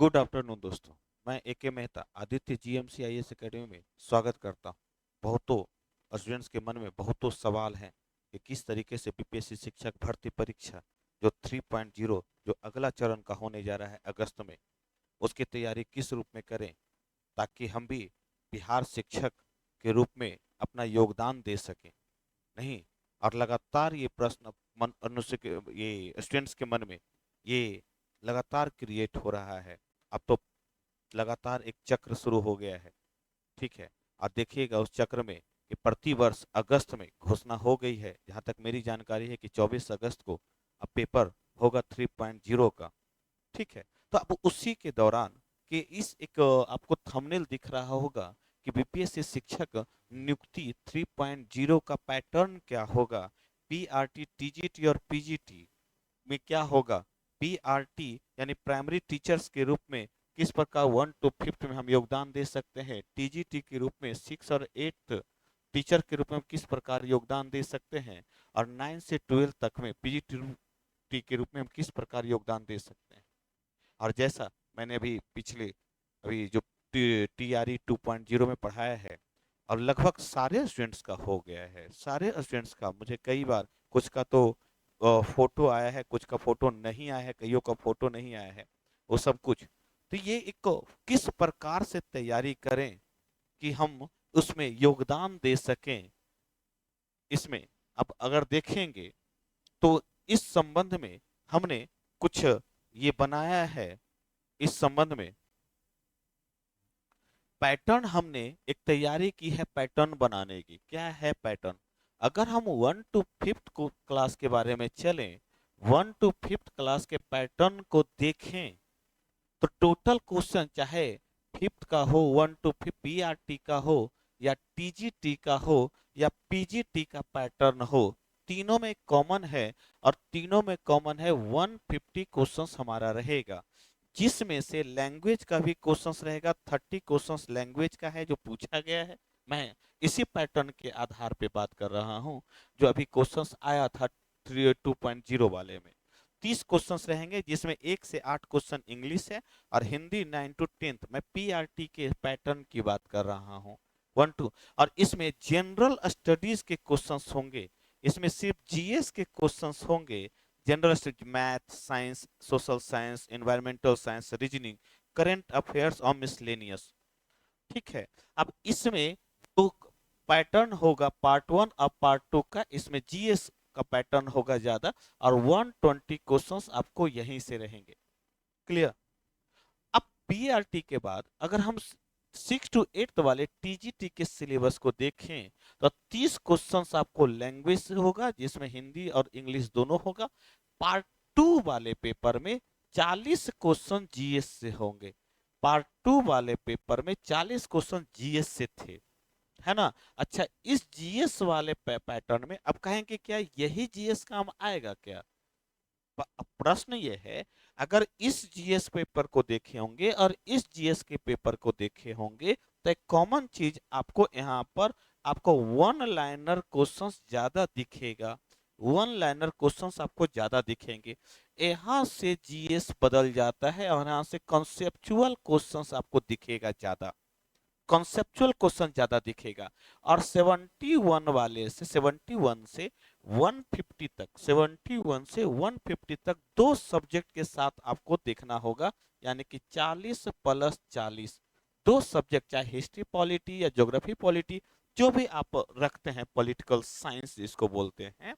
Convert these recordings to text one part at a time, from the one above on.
Good afternoon दोस्तों। मैं A K. Mehta Aditya GMC IAS academy में स्वागत करता हूं। बहुतों स्टूडेंट्स के मन में बहुतों सवाल हैं कि किस तरीके से बीपीएससी शिक्षक भर्ती परीक्षा जो 3.0 जो अगला चरण का होने जा रहा है अगस्त में, उसकी तैयारी किस रूप में करें ताकि हम भी बिहार शिक्षक के रूप में अपना योगदान दे सकें। नहीं, और लगातार ये प्रश्न मन मनुष्य के ये स्टूडेंट्स के मन में ये लगातार क्रिएट हो रहा है। अब तो लगातार एक चक्र शुरू हो गया है। ठीक है, और देखिएगा उस चक्र में कि प्रति वर्ष अगस्त में घोषणा हो गई है, जहां तक मेरी जानकारी है कि 24 अगस्त को अब पेपर होगा 3.0 का। ठीक है, तो अब उसी के दौरान कि इस एक आपको थंबनेल दिख रहा होगा कि बीपीएससी शिक्षक नियुक्ति 3.0 का पैटर्न क्या होगा, पीआरटी, टीजीटी और पीजीटी में क्या होगा। पीआरटी यानी प्राइमरी टीचर्स के रूप में किस प्रकार 1 to 5th में हम योगदान दे सकते हैं, टीजीटी के रूप में 6 और 8 टीचर के रूप में हम किस प्रकार योगदान दे सकते हैं, और 9 से 12 तक में पीजीटी के रूप में हम किस प्रकार योगदान दे सकते हैं। और जैसा मैंने अभी जो टीआरई 2.0 में पढ़ाया है, और लगभग सारे स्टूडेंट्स का हो गया है, सारे स्टूडेंट्स का। मुझे कई बार कुछ का तो फोटो आया है, कुछ का फोटो नहीं आया है, कईयों का फोटो नहीं आया है, वो सब कुछ। तो ये एक किस प्रकार से तैयारी करें कि हम उसमें योगदान दे सकें। इसमें अब अगर देखेंगे तो इस संबंध में हमने कुछ ये बनाया है। इस संबंध में पैटर्न हमने एक तैयारी की है, पैटर्न बनाने की। क्या है पैटर्न? अगर हम 1 to 5th को क्लास के बारे में चलें, 1 to 5th क्लास के पैटर्न को देखें, तो टोटल क्वेश्चन चाहे 5th का हो, 1 to 5th पीआरटी का हो या टीजीटी का हो या पीजीटी का पैटर्न हो, तीनों में कॉमन है। और तीनों में कॉमन है 150 क्वेश्चंस हमारा रहेगा, जिसमें से लैंग्वेज का भी क्वेश्चंस रहेगा। 30 क्वेश्चंस लैंग्वेज का है जो पूछा गया है। मैं इसी पैटर्न के आधार पे बात कर रहा हूं, जो अभी क्वेश्चंस आया था 2.0 वाले में। 30 क्वेश्चंस रहेंगे, जिसमें 1 से 8 क्वेश्चन इंग्लिश है और हिंदी 9 to 10th। मैं पीआरटी के पैटर्न की बात कर रहा हूँ। 1 2 और इसमें जनरल स्टडीज के क्वेश्चंस होंगे। इसमें सिर्फ जीएस के क्वेश्चंस होंगे। General studies, math, science, social science, environmental science, reasoning, current affairs और मिसलेनियस। ठीक है, अब इसमें तो पैटर्न होगा पार्ट 1 और पार्ट 2 का। इसमें जीएस का पैटर्न होगा ज्यादा, और 120 क्वेश्चंस आपको यहीं से रहेंगे। क्लियर? अब पीआरटी के बाद अगर हम 6 to 8 वाले टीजीटी के सिलेबस को देखें, तो 30 क्वेश्चंस आपको लैंग्वेज से होगा, जिसमें हिंदी और इंग्लिश दोनों होगा। पार्ट 2 वाले पेपर में 40 क्वेश्चन जीएस से होंगे। पार्ट 2 वाले पेपर में 40 क्वेश्चन जीएस से थे, है ना। अच्छा, इस जीएस वाले पैटर्न में अब कहेंगे क्या यही जीएस काम आएगा क्या? प्रश्न ये है, अगर इस जीएस पेपर को देखे होंगे और इस जीएस के पेपर को देखे होंगे, तो एक कॉमन चीज आपको यहाँ पर आपको वन लाइनर क्वेश्चंस ज्यादा दिखेगा। वन लाइनर क्वेश्चंस आपको ज्यादा दिखेंगे। यहाँ से जीएस बदल जाता है और यहाँ से कॉन्सेप्चुअल क्वेश्चंस आपको दिखेगा ज्यादा। कॉन्सेप्चुअल क्वेश्चन ज्यादा दिखेगा। और 71 वाले से 71 से 150 तक, 71 से 150 तक दो सब्जेक्ट के साथ आपको देखना होगा, यानी कि 40+40। दो सब्जेक्ट, चाहे हिस्ट्री पॉलिटी या ज्योग्राफी पॉलिटी, जो भी आप रखते हैं, पॉलिटिकल साइंस जिसको बोलते हैं,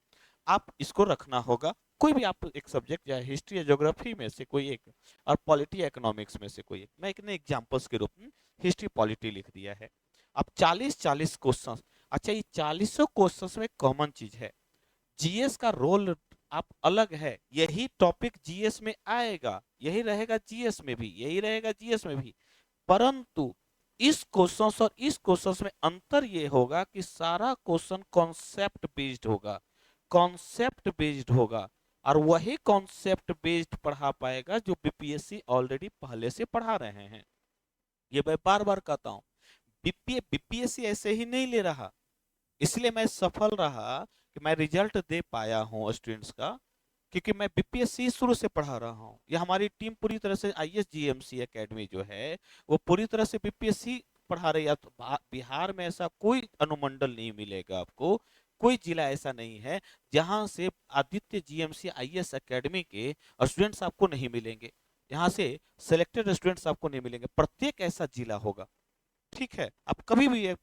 आप इसको रखना होगा। कोई भी आप एक सब्जेक्ट, चाहे हिस्ट्री या ज्योग्राफी में से कोई एक, और पॉलिटी या इकोनॉमिक्स में से कोई एक। मैं एक एग्जांपल्स के रूप में हिस्ट्री पॉलिटी लिख दिया है। अब 40-40 क्वेश्चन। अच्छा, ये 40 क्वेश्चन में कॉमन चीज है, जीएस का रोल आप अलग है। यही टॉपिक जीएस में आएगा, यही रहेगा जीएस में भी, यही रहेगा जीएस में भी। परंतु इस क्वेश्चन और इस क्वेश्चन में अंतर यह होगा कि सारा क्वेश्चन कॉन्सेप्ट बेस्ड होगा। कॉन्सेप्ट बेस्ड होगा, और वही कॉन्सेप्ट बेस्ड पढ़ा पाएगा जो बीपीएससी ऑलरेडी पहले से पढ़ा रहे हैं। ये मैं बार बार कहता हूं, बीपीएससी ऐसे ही नहीं ले रहा। इसलिए मैं सफल रहा कि मैं रिजल्ट दे पाया हूं स्टूडेंट्स का, क्योंकि मैं बीपीएससी शुरू से पढ़ा रहा हूँ। ये हमारी टीम पूरी तरह से आईएएस जीएमसी एकेडमी जो है वो पूरी तरह से बीपीएससी पढ़ा रही है। तो बिहार में ऐसा कोई अनुमंडल नहीं मिलेगा आपको, कोई जिला ऐसा नहीं है जहां से आदित्य जीएमसी आईएएस एकेडमी के स्टूडेंट्स आपको नहीं मिलेंगे। यहाँ से सिलेक्टेड स्टूडेंट्स आपको नहीं मिलेंगे, प्रत्येक ऐसा जिला होगा। ठीक है, आप कभी भी ये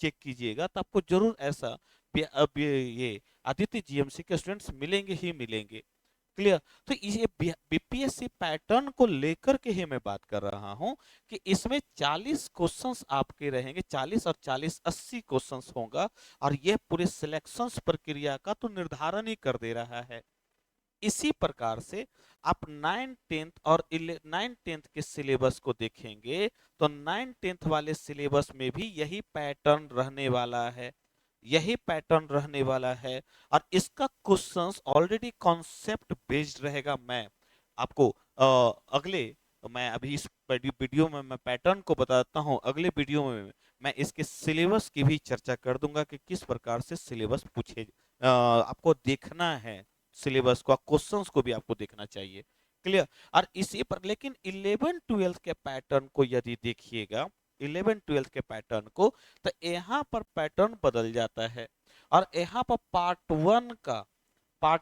चेक कीजिएगा तो आपको जरूर ऐसा अब ये आदित्य जीएमसी के स्टूडेंट्स मिलेंगे ही मिलेंगे। क्लियर? तो ये बीपीएससी पैटर्न को लेकर के ही मैं बात कर रहा हूं कि इसमें 40 क्वेश्चंस आपके रहेंगे, 40 और 40 80 क्वेश्चंस होगा। और ये पूरे सिलेक्शंस प्रक्रिया का तो निर्धारण ही कर दे रहा है। इसी प्रकार से आप 9th और 9th के सिलेबस को देखेंगे तो 9th वाले सिलेबस में भी यही पैटर्न रहने वाला है, यही पैटर्न रहने वाला है। और इसका क्वेश्चंस ऑलरेडी कॉन्सेप्ट बेस्ड रहेगा। मैं आपको अगले, मैं अभी इस वीडियो में मैं पैटर्न को बताता हूं, अगले वीडियो में मैं इसके सिलेबस की भी चर्चा कर दूंगा कि किस प्रकार से सिलेबस पूछे आपको देखना है, सिलेबस को, क्वेश्चंस को भी आपको देखना चाहिए। क्लियर? और इसी पर लेकिन 11th-12th के पैटर्न को यदि देखिएगा, 11th-12th के पैटर्न को, तो यहाँ पर पैटर्न बदल जाता है। और यहाँ पर पार्ट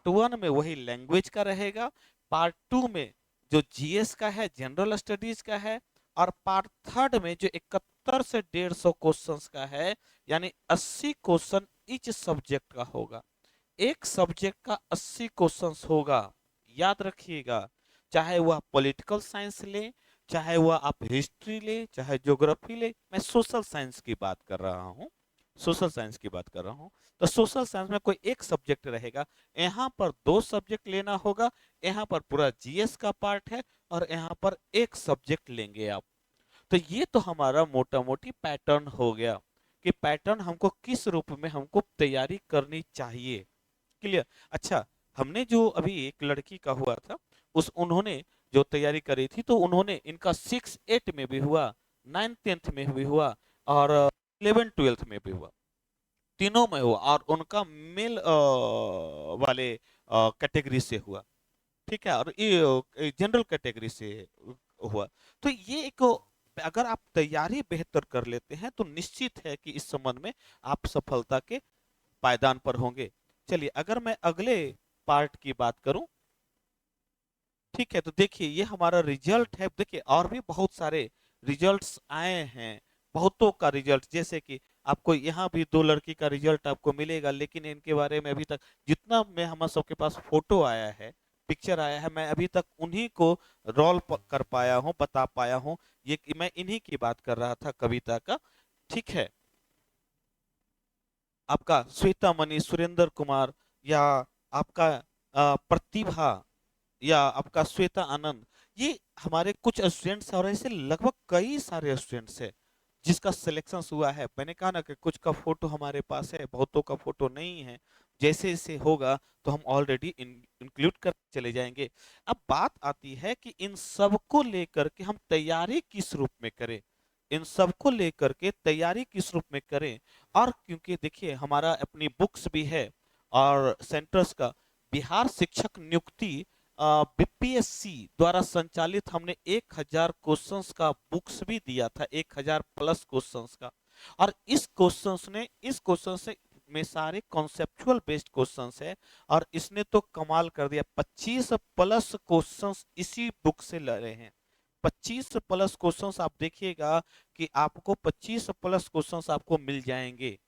1 में वही लैंग्वेज का रहेगा, पार्ट 2 में जो जीएस का है, जनरल स्टडीज का है, और पार्ट 3 में जो 71 से 150 क्वेश्चंस का है, यानी 80 क्वेश्चन इच सब्जेक्ट का होगा। एक सब्जेक्ट का 80 क्वेश्चंस होगा, याद रखिएगा। चाहे वह पॉलिटिकल साइंस ले, चाहे वह आप हिस्ट्री ले, चाहे ज्योग्राफी ले, मैं सोशल साइंस की बात कर रहा हूँ, सोशल साइंस की बात कर रहा हूँ। तो सोशल साइंस में कोई एक सब्जेक्ट रहेगा, यहाँ पर 2 सब्जेक्ट लेना होगा। यहाँ पर पूरा जीएस का पार्ट है और यहाँ पर एक सब्जेक्ट लेंगे आप। तो ये तो हमारा मोटा मोटी पैटर्न हो गया कि पैटर्न हमको किस रूप में हमको तैयारी करनी चाहिए। क्लियर? अच्छा, हमने जो अभी एक लड़की का हुआ था, उस उन्होंने जो तैयारी करी थी तो उन्होंने इनका 6-8 में भी हुआ, 9th-10th में भी हुआ और 11th-12th में भी हुआ, तीनों में हुआ। और उनका मेल वाले कैटेगरी से हुआ। ठीक है, और ये जनरल कैटेगरी से हुआ। तो ये एक, अगर आप तैयारी बेहतर कर लेते हैं तो निश्चित है कि इस संबंध में आप सफलता के पायदान पर होंगे। चलिए, अगर मैं अगले पार्ट की बात करूं, ठीक है, तो देखिए ये हमारा रिजल्ट है। देखिए और भी बहुत सारे रिजल्ट्स आए हैं, बहुतों का रिजल्ट, जैसे कि आपको यहाँ भी 2 लड़की का रिजल्ट आपको मिलेगा, लेकिन इनके बारे में अभी तक जितना मैं हम सबके पास फोटो आया है, पिक्चर आया है, मैं अभी तक उन्हीं को रोल कर पाया हूँ, बता पाया हूँ। ये मैं इन्हीं की बात कर रहा था, कविता का। ठीक है, आपका श्वेता मणि, सुरेंद्र कुमार, या आपका प्रतिभा, या आपका श्वेता आनंद, ये हमारे कुछ स्टूडेंट्स हैं। और ऐसे लगभग कई सारे स्टूडेंट्स हैं जिसका सिलेक्शन हुआ है। मैंने कहा ना कि कुछ का फोटो हमारे पास है, बहुतों का फोटो नहीं है। जैसे जैसे होगा तो हम ऑलरेडी इंक्लूड कर चले जाएंगे। अब बात आती है कि इन सब को लेकर के हम तैयारी किस रूप में करें, इन सब को लेकर के तैयारी किस रूप में करें। और क्योंकि देखिए हमारा अपनी बुक्स भी है और सेंटर्स का, बिहार शिक्षक नियुक्ति बीपीएससी द्वारा संचालित, हमने 1000 क्वेश्चंस का बुक्स भी दिया था, 1000 प्लस क्वेश्चंस का। और इस क्वेश्चन से में सारे कॉन्सेप्चुअल बेस्ड क्वेश्चंस है। और इसने तो कमाल कर दिया, 25 प्लस क्वेश्चंस इसी बुक से ले रहे हैं। 25 प्लस क्वेश्चंस आप देखिएगा कि आपको 25 प्लस क्वेश्चंस आपको मिल जाएंगे।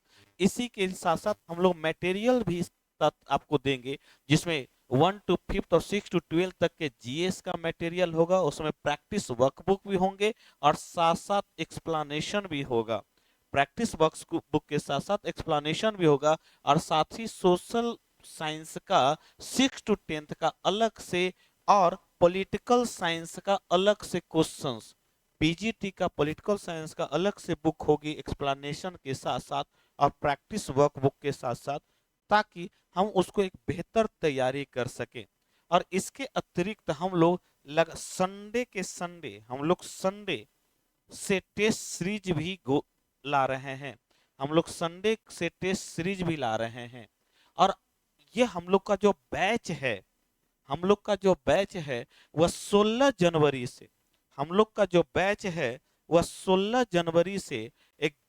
इसी के साथ साथ हम लोग मटेरियल भी साथ आपको देंगे, जिसमें 1 to 5th और 6 to 12 तक के जीएस का मटेरियल होगा, उसमें प्रैक्टिस वर्कबुक भी होंगे और साथ साथ एक्सप्लेनेशन भी होगा। प्रैक्टिस वर्कबुक के साथ साथ एक्सप्लेनेशन भी होगा। और साथ ही सोशल साइंस का 6 to 10th का अलग से, और पॉलिटिकल साइंस का अलग से क्वेश्चंस, पीजीटी का पॉलिटिकल साइंस का अलग से बुक होगी एक्सप्लेनेशन के साथ साथ और प्रैक्टिस वर्कबुक के साथ साथ, ताकि हम उसको एक बेहतर तैयारी कर सकें। और इसके अतिरिक्त हम लोग संडे के संडे हम लोग संडे से टेस्ट सीरीज भी ला रहे हैं, हम लोग संडे से टेस्ट सीरीज भी ला रहे हैं। और ये हम लोग का जो बैच है, हम लोग का जो बैच है वह 16 जनवरी से, हम लोग का जो बैच है वह 16 जनवरी से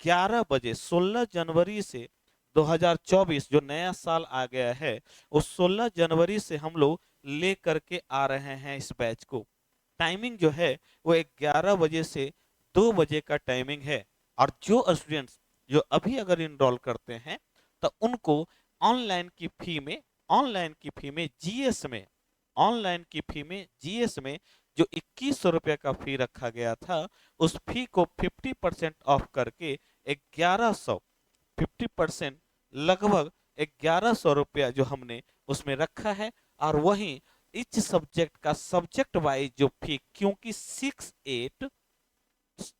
11 बजे, 16 जनवरी से 2024 जो नया साल आ गया है, उस 16 जनवरी से हम लोग ले करके आ रहे हैं इस बैच को। टाइमिंग जो है वो 11 बजे से 2 बजे का टाइमिंग है। और जो स्टूडेंट्स जो अभी अगर इनरोल करते हैं तो उनको ऑनलाइन की फी में, ऑनलाइन की फी में जीएस में, ऑनलाइन की फी में जीएस में जो 2100 रुपये का फी रखा गया था, उस फी को 50% ऑफ करके 1100, 50% लगभग 1100 रुपया जो हमने उसमें रखा है। और वहीं इच सब्जेक्ट का सब्जेक्ट वाइज जो फी, क्योंकि 6, 8,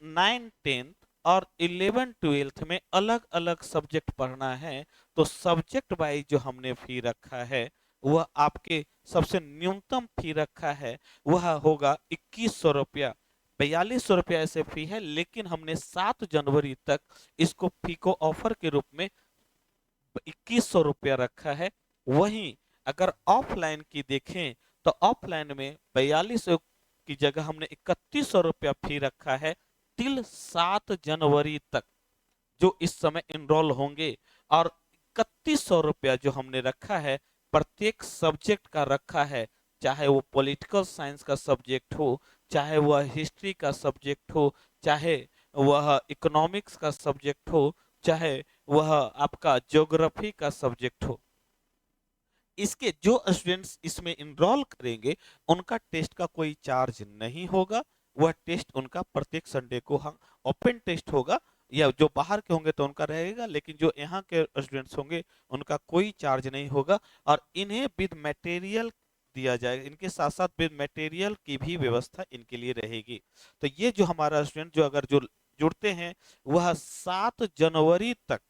9, 10 और 11, 12 में अलग अलग सब्जेक्ट पढ़ना है, तो सब्जेक्ट वाइज जो हमने फी रखा है वह आपके सबसे न्यूनतम फी रखा है वह होगा 2100 रुपया। 4200 रुपया ऐसे फी है, लेकिन हमने 7 जनवरी तक इसको फी को ऑफर के रूप में 2100 रुपया रखा है। वहीं अगर ऑफलाइन की देखें तो ऑफलाइन में 4200 की जगह हमने 3100 रुपया फी रखा है टिल 7 जनवरी तक जो इस समय इनरोल होंगे। और 3100 रुपया जो हमने रखा है प्रत्येक सब्जेक्ट का रखा है, चाहे वो पॉलिटिकल साइंस का सब्जेक्ट हो, चाहे वह हिस्ट्री का सब्जेक्ट हो, चाहे वह इकोनॉमिक्स का सब्जेक्ट हो, चाहे वह आपका ज्योग्राफी का सब्जेक्ट हो। इसके जो स्टूडेंट्स इसमें इनरोल करेंगे उनका टेस्ट का कोई चार्ज नहीं होगा। वह टेस्ट उनका प्रत्येक संडे को हम ओपन टेस्ट होगा, या जो बाहर के होंगे तो उनका रहेगा, लेकिन जो यहाँ के स्टूडेंट्स होंगे उनका कोई चार्ज नहीं होगा। और इन्हें विद मटेरियल दिया जाएगा, इनके साथ साथ विद मटेरियल की भी व्यवस्था इनके लिए रहेगी। तो ये जो हमारा स्टूडेंट जो अगर जो जुड़ते हैं वह 7 जनवरी तक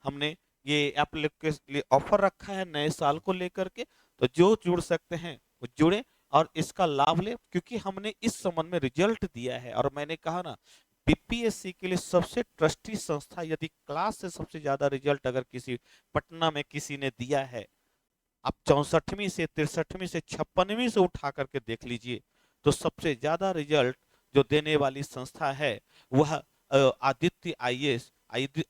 हमने ये आप लोग के लिए ऑफर रखा है नए साल को लेकर के। तो जो जुड़ सकते हैं वो जुड़े और इसका लाभ ले, क्योंकि हमने इस संबंध में रिजल्ट दिया है। और मैंने कहा ना, बीपीएससी के लिए सबसे ट्रस्टी संस्था, यदि क्लास से सबसे ज्यादा रिजल्ट अगर किसी पटना में किसी ने दिया है, आप 64वीं से 63वीं से 56वीं से उठा करके देख लीजिए, तो सबसे ज्यादा रिजल्ट जो देने वाली संस्था है वह Aditya IAS,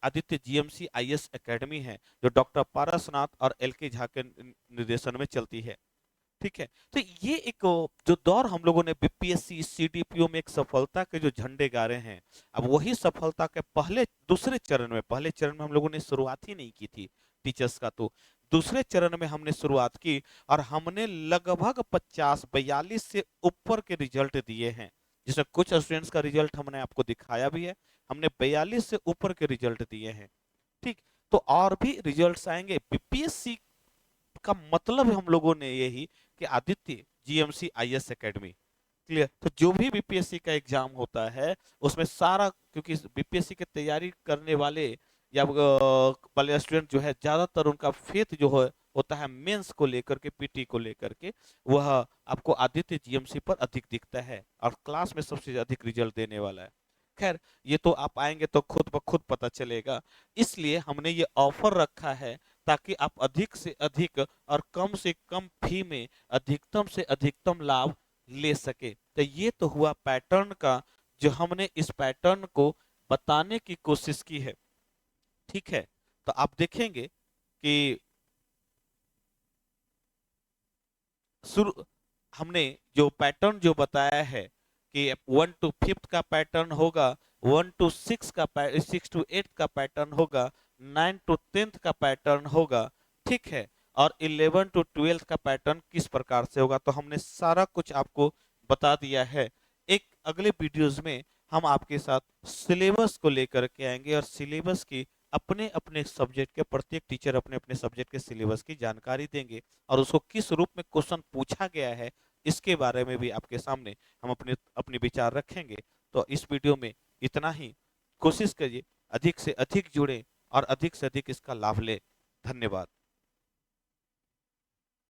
Aditya GMC IAS academy है, जो डॉक्टर पारसनाथ और एल के झा के निर्देशन में चलती है। ठीक है, तो ये एक जो दौर हम लोगों ने बीपीएससी सीडीपीओ में एक सफलता के जो झंडे गाड़े हैं, अब वही सफलता के पहले दूसरे चरण में, पहले चरण में हम लोगों ने शुरुआत ही नहीं की थी टीचर्स का, तो दूसरे चरण में हमने शुरुआत की और हमने लगभग 50, 42 से ऊपर के रिजल्ट दिए हैं, जिसमें कुछ स्टूडेंट्स का रिजल्ट हमने आपको दिखाया भी है। हमने 42 से ऊपर के रिजल्ट दिए हैं। ठीक, तो और भी रिजल्ट्स आएंगे। बीपीएससी का मतलब हम लोगों ने यही कि Aditya GMC IAS academy, clear. तो जो भी बीपीएससी का एग्जाम होता है उसमें सारा, क्योंकि बीपीएससी की तैयारी करने वाले या वाले स्टूडेंट जो है ज्यादातर उनका फेथ जो है होता है मेंस को लेकर के, पीटी को लेकर के, वह आपको आदित्य जीएमसी पर अधिक दिखता है और क्लास में सबसे अधिक रिजल्ट देने वाला है। खैर, ये तो आप आएंगे तो खुद ब खुद पता चलेगा। इसलिए हमने ये ऑफर रखा है ताकि आप अधिक से अधिक और कम से कम फी में अधिकतम से अधिकतम लाभ ले सके। तो ये तो हुआ पैटर्न का, जो हमने इस पैटर्न को बताने की कोशिश की है। ठीक है, तो आप देखेंगे कि शुरू हमने जो पैटर्न जो बताया है कि 1 to 5th का पैटर्न होगा, 1 to 6 का 6 to 8 का पैटर्न होगा, 9 to 10th का पैटर्न होगा। ठीक है, और 11 to 12th का पैटर्न किस प्रकार से होगा, तो हमने सारा कुछ आपको बता दिया है। एक अगले वीडियोस में हम आपके साथ सिलेबस को लेकर के आएंगे और सिलेबस की अपने अपने सब्जेक्ट के, प्रत्येक टीचर अपने अपने सब्जेक्ट के सिलेबस की जानकारी देंगे और उसको किस रूप में क्वेश्चन पूछा गया है इसके बारे में भी आपके सामने हम अपने अपने विचार रखेंगे। तो इस वीडियो में इतना ही। कोशिश करिए अधिक से अधिक जुड़े और अधिक से अधिक इसका लाभ ले। धन्यवाद।